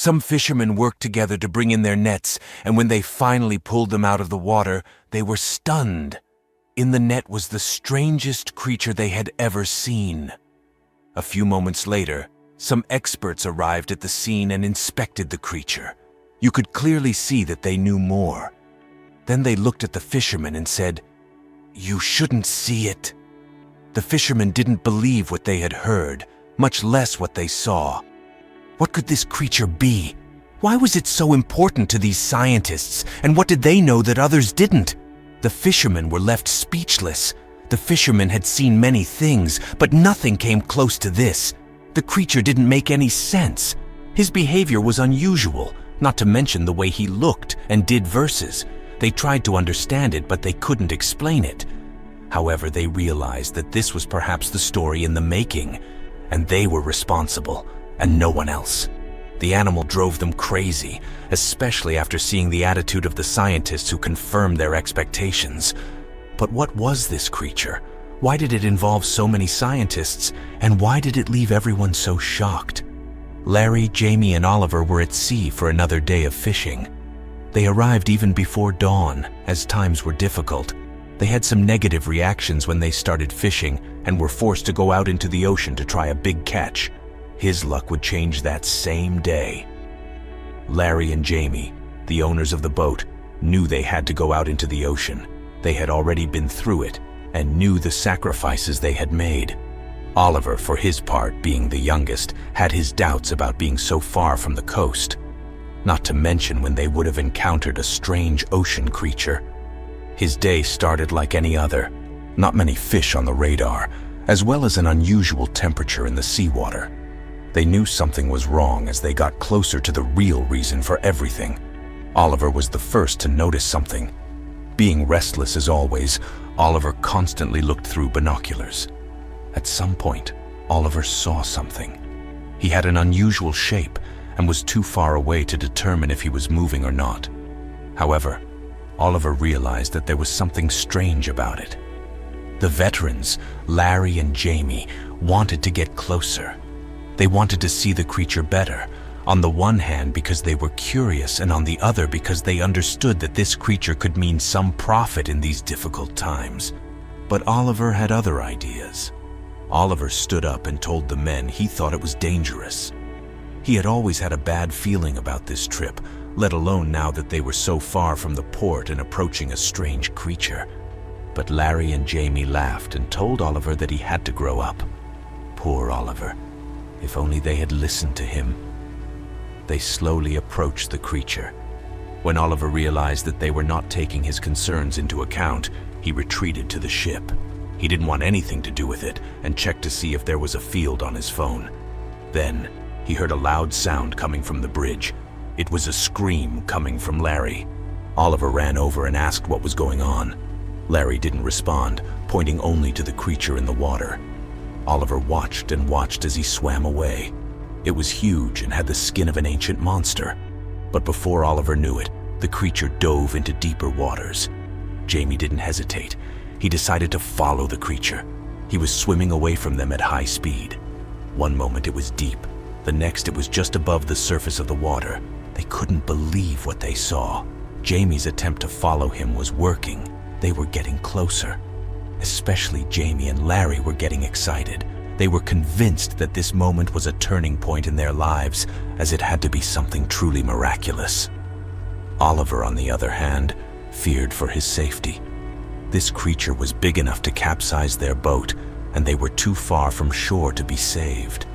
Some fishermen worked together to bring in their nets, and when they finally pulled them out of the water, they were stunned. In the net was the strangest creature they had ever seen. A few moments later, some experts arrived at the scene and inspected the creature. You could clearly see that they knew more. Then they looked at the fishermen and said, "You shouldn't see it." The fishermen didn't believe what they had heard, much less what they saw. What could this creature be? Why was it so important to these scientists, and what did they know that others didn't? The fishermen were left speechless. The fishermen had seen many things, but nothing came close to this. The creature didn't make any sense. His behavior was unusual, not to mention the way he looked and did verses. They tried to understand it, but they couldn't explain it. However, they realized that this was perhaps the story in the making, and they were responsible, and no one else. The animal drove them crazy, especially after seeing the attitude of the scientists who confirmed their expectations. But what was this creature? Why did it involve so many scientists, and why did it leave everyone so shocked? Larry, Jamie, and Oliver were at sea for another day of fishing. They arrived even before dawn, as times were difficult. They had some negative reactions when they started fishing and were forced to go out into the ocean to try a big catch. His luck would change that same day. Larry and Jamie, the owners of the boat, knew they had to go out into the ocean. They had already been through it and knew the sacrifices they had made. Oliver, for his part, being the youngest, had his doubts about being so far from the coast. Not to mention when they would have encountered a strange ocean creature. His day started like any other. Not many fish on the radar, as well as an unusual temperature in the seawater. They knew something was wrong as they got closer to the real reason for everything. Oliver was the first to notice something. Being restless as always, Oliver constantly looked through binoculars. At some point, Oliver saw something. He had an unusual shape and was too far away to determine if he was moving or not. However, Oliver realized that there was something strange about it. The veterans, Larry and Jamie, wanted to get closer. They wanted to see the creature better, on the one hand because they were curious, and on the other because they understood that this creature could mean some profit in these difficult times. But Oliver had other ideas. Oliver stood up and told the men he thought it was dangerous. He had always had a bad feeling about this trip, let alone now that they were so far from the port and approaching a strange creature. But Larry and Jamie laughed and told Oliver that he had to grow up. Poor Oliver. If only they had listened to him. They slowly approached the creature. When Oliver realized that they were not taking his concerns into account, he retreated to the ship. He didn't want anything to do with it and checked to see if there was a field on his phone. Then, he heard a loud sound coming from the bridge. It was a scream coming from Larry. Oliver ran over and asked what was going on. Larry didn't respond, pointing only to the creature in the water. Oliver watched and watched as he swam away. It was huge and had the skin of an ancient monster. But before Oliver knew it, the creature dove into deeper waters. Jamie didn't hesitate. He decided to follow the creature. He was swimming away from them at high speed. One moment it was deep. The next it was just above the surface of the water. They couldn't believe what they saw. Jamie's attempt to follow him was working. They were getting closer. Especially Jamie and Larry were getting excited. They were convinced that this moment was a turning point in their lives, as it had to be something truly miraculous. Oliver, on the other hand, feared for his safety. This creature was big enough to capsize their boat, and they were too far from shore to be saved.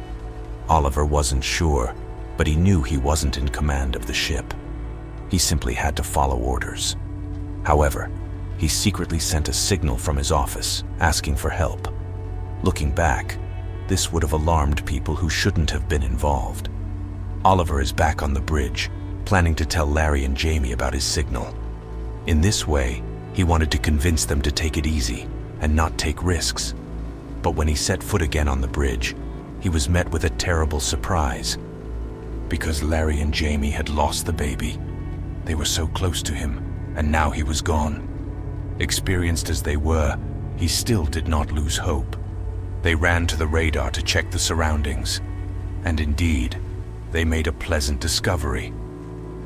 Oliver wasn't sure, but he knew he wasn't in command of the ship. He simply had to follow orders. However, he secretly sent a signal from his office, asking for help. Looking back, this would have alarmed people who shouldn't have been involved. Oliver is back on the bridge, planning to tell Larry and Jamie about his signal. In this way, he wanted to convince them to take it easy and not take risks. But when he set foot again on the bridge, he was met with a terrible surprise. Because Larry and Jamie had lost the baby. They were so close to him, and now he was gone. Experienced as they were, he still did not lose hope. They ran to the radar to check the surroundings. And indeed, They made a pleasant discovery.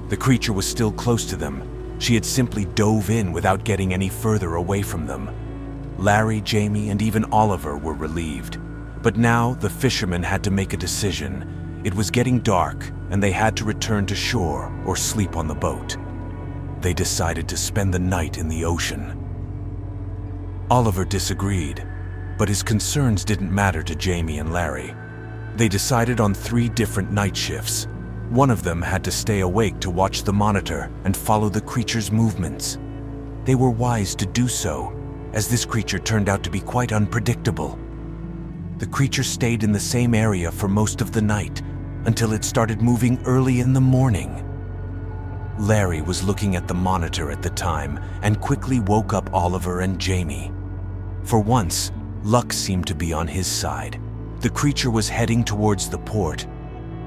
The creature was still close to them. She had simply dove in without getting any further away from them. Larry, Jamie, and even Oliver were relieved. But now the fishermen had to make a decision. It was getting dark, and they had to return to shore or sleep on the boat. They decided to spend the night in the ocean. Oliver disagreed, but his concerns didn't matter to Jamie and Larry. They decided on 3 different night shifts. One of them had to stay awake to watch the monitor and follow the creature's movements. They were wise to do so, as this creature turned out to be quite unpredictable. The creature stayed in the same area for most of the night, until it started moving early in the morning. Larry was looking at the monitor at the time and quickly woke up Oliver and Jamie. For once, luck seemed to be on his side. The creature was heading towards the port.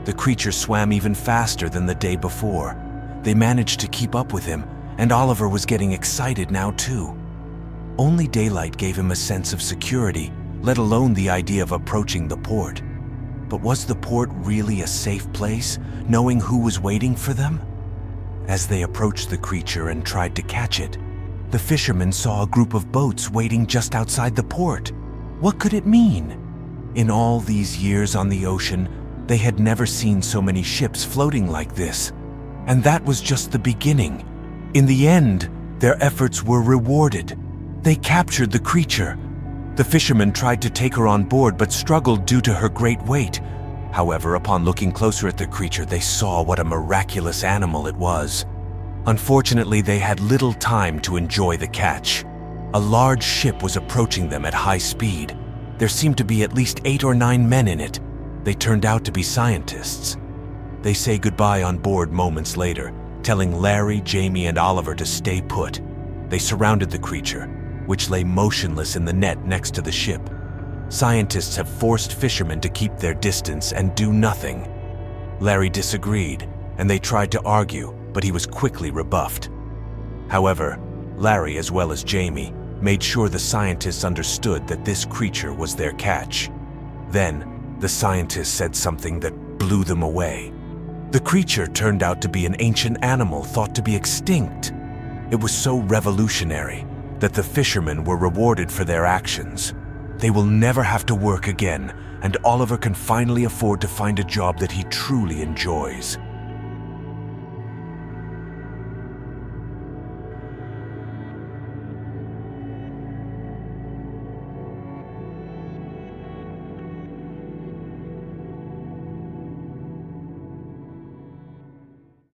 The creature swam even faster than the day before. They managed to keep up with him, and Oliver was getting excited now too. Only daylight gave him a sense of security, let alone the idea of approaching the port. But was the port really a safe place, knowing who was waiting for them? As they approached the creature and tried to catch it, the fishermen saw a group of boats waiting just outside the port. What could it mean? In all these years on the ocean, they had never seen so many ships floating like this. And that was just the beginning. In the end, their efforts were rewarded. They captured the creature. The fishermen tried to take her on board but struggled due to her great weight. However, upon looking closer at the creature, they saw what a miraculous animal it was. Unfortunately, they had little time to enjoy the catch. A large ship was approaching them at high speed. There seemed to be at least 8 or 9 men in it. They turned out to be scientists. They say goodbye on board moments later, telling Larry, Jamie, and Oliver to stay put. They surrounded the creature, which lay motionless in the net next to the ship. Scientists have forced fishermen to keep their distance and do nothing. Larry disagreed, and they tried to argue, but he was quickly rebuffed. However, Larry, as well as Jamie, made sure the scientists understood that this creature was their catch. Then, the scientists said something that blew them away. The creature turned out to be an ancient animal thought to be extinct. It was so revolutionary that the fishermen were rewarded for their actions. They will never have to work again, and Oliver can finally afford to find a job that he truly enjoys.